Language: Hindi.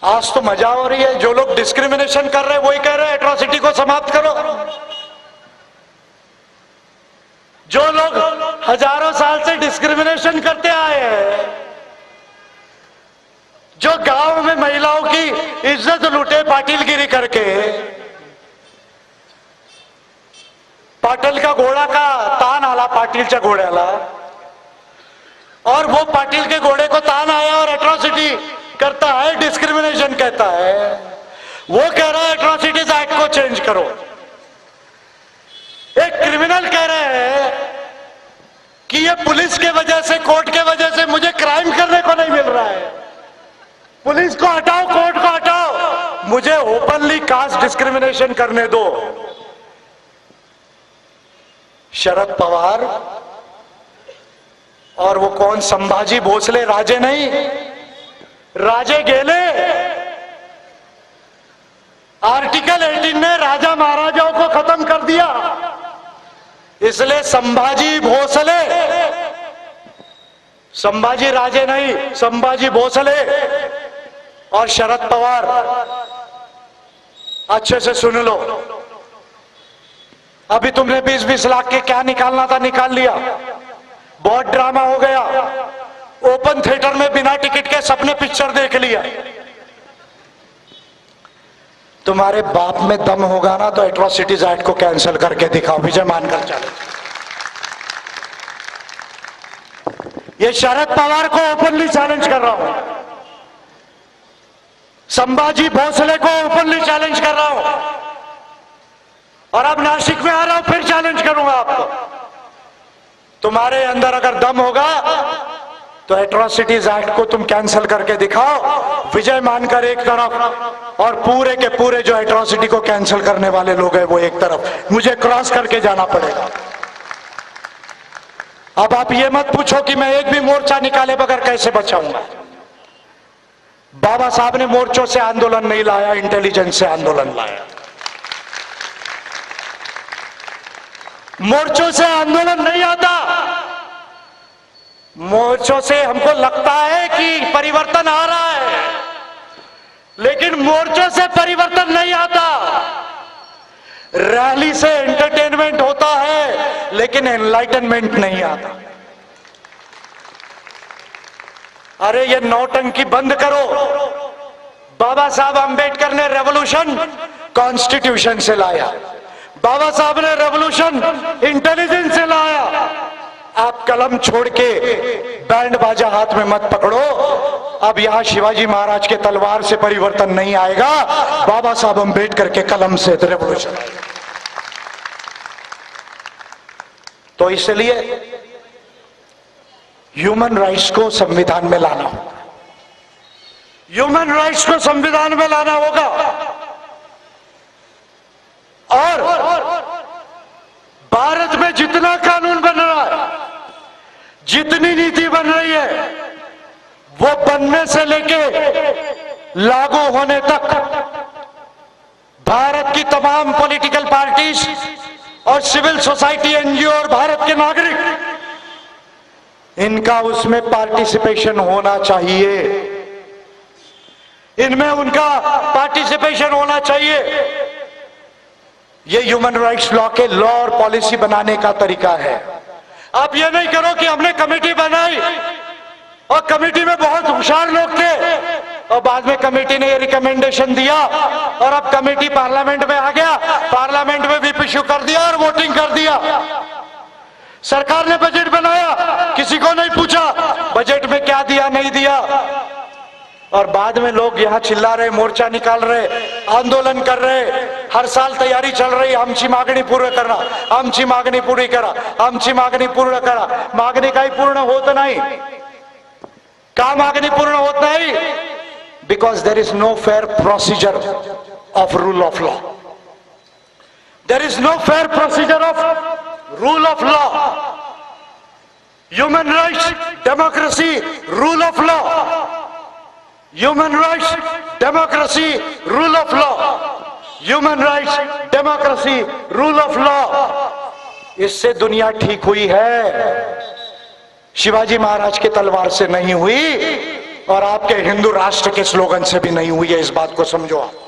आज तो मजा हो रही है, जो लोग डिस्क्रिमिनेशन कर रहे हैं वही कह रहे हैं एट्रॉसिटी को समाप्त करो। जो लोग हजारों साल से डिस्क्रिमिनेशन करते आए हैं, जो गांव में महिलाओं की इज्जत लूटे पाटिलगिरी करके, पाटिल का घोड़ा का तान आला पाटिलच्या घोड्याला, और वो पाटिल के घोड़े को तान आया और एट्रॉसिटी करता है, डिस्क्रिमिनेशन कहता है। वो कह रहा है एट्रॉसिटीज एक्ट को चेंज करो। एक क्रिमिनल कह रहे हैं कि ये पुलिस के वजह से, कोर्ट के वजह से मुझे क्राइम करने को नहीं मिल रहा है, पुलिस को हटाओ, कोर्ट को हटाओ, मुझे ओपनली कास्ट डिस्क्रिमिनेशन करने दो। शरद पवार और वो कौन, संभाजी भोसले, राजे नहीं, राजे गेले। आर्टिकल 18 ने राजा महाराजाओं को खत्म कर दिया, इसलिए संभाजी भोसले, संभाजी राजे नहीं, संभाजी भोसले और शरद पवार, अच्छे से सुन लो। अभी तुमने 20-20 लाख के क्या निकालना था निकाल लिया, बहुत ड्रामा हो गया, ओपन थिएटर में बिना टिकट के सबने पिक्चर देख लिया। तुम्हारे बाप में दम होगा ना तो एट्रॉसिटीज एक्ट को कैंसिल करके दिखाओ, विजय मानकर चलो। ये शरद पवार को ओपनली चैलेंज कर रहा हूं, संभाजी भोसले को ओपनली चैलेंज कर रहा हूं, और अब नासिक में आ रहा हूं, फिर चैलेंज करूंगा आपको। तुम्हारे अंदर अगर दम होगा तो एट्रॉसिटीज एक्ट को तुम कैंसिल करके दिखाओ, विजय मानकर एक तरफ और पूरे के पूरे जो एट्रॉसिटी को कैंसिल करने वाले लोग हैं वो एक तरफ। मुझे क्रॉस करके जाना पड़ेगा। अब आप ये मत पूछो कि मैं एक भी मोर्चा निकाले बगैर कैसे बचाऊंगा। बाबा साहब ने मोर्चों से आंदोलन नहीं लाया, इंटेलिजेंस से आंदोलन लाया। मोर्चों से आंदोलन नहीं आता। मोर्चों से हमको लगता है कि परिवर्तन आ रहा है, लेकिन मोर्चों से परिवर्तन नहीं आता। रैली से एंटरटेनमेंट होता है, लेकिन एनलाइटनमेंट नहीं आता। अरे ये नौटंकी बंद करो। बाबा साहब अंबेडकर ने रेवोल्यूशन कॉन्स्टिट्यूशन से लाया, बाबा साहब ने रेवोल्यूशन इंटेलिजेंस से लाया। आप कलम छोड़ के बैंड बाजा हाथ में मत पकड़ो। अब यहां शिवाजी महाराज के तलवार से परिवर्तन नहीं आएगा, बाबा साहब अंबेडकर के कलम से रेवोल्यूशन। तो इसलिए ह्यूमन राइट्स को संविधान में लाना होगा, ह्यूमन राइट्स को संविधान में लाना होगा। और भारत में जितना कानून बन रहा है, जितनी नीति बन रही है, वो बनने से लेके लागू होने तक भारत की तमाम पॉलिटिकल पार्टीज और सिविल सोसाइटी, एनजीओ और भारत के नागरिक, इनका उसमें पार्टिसिपेशन होना चाहिए, इनमें उनका पार्टिसिपेशन होना चाहिए। ये ह्यूमन राइट्स लॉ के लॉ और पॉलिसी बनाने का तरीका है। आप ये नहीं करो कि हमने कमेटी बनाई और कमेटी में बहुत होशियार लोग थे और बाद में कमेटी ने ये रिकमेंडेशन दिया और अब कमेटी पार्लियामेंट में आ गया, पार्लियामेंट में व्हिप इश्यू कर दिया और वोटिंग कर दिया। सरकार ने बजट बनाया, किसी को नहीं पूछा बजट में क्या दिया नहीं दिया, और बाद में लोग यहां चिल्ला रहे, मोर्चा निकाल रहे, आंदोलन कर रहे। हर साल तैयारी चल रही, आमची मागणी पूर्ण करना, आमची मागणी पूरी करा, आमची मागणी पूर्ण करा। मागणी काही पूर्ण होत नाही। का मागणी पूर्ण होत नाही? Because there is no fair procedure of rule of law. There is no fair procedure of rule of law. Human rights, democracy, rule of law. Human rights, democracy, rule of law. Human rights, democracy, rule of law. इससे दुनिया ठीक हुई है, शिवाजी महाराज के तलवार से नहीं हुई। और आपके हिंदू राष्ट्र के स्लोगन से भी नहीं हुई है, इस बात को समझो आप।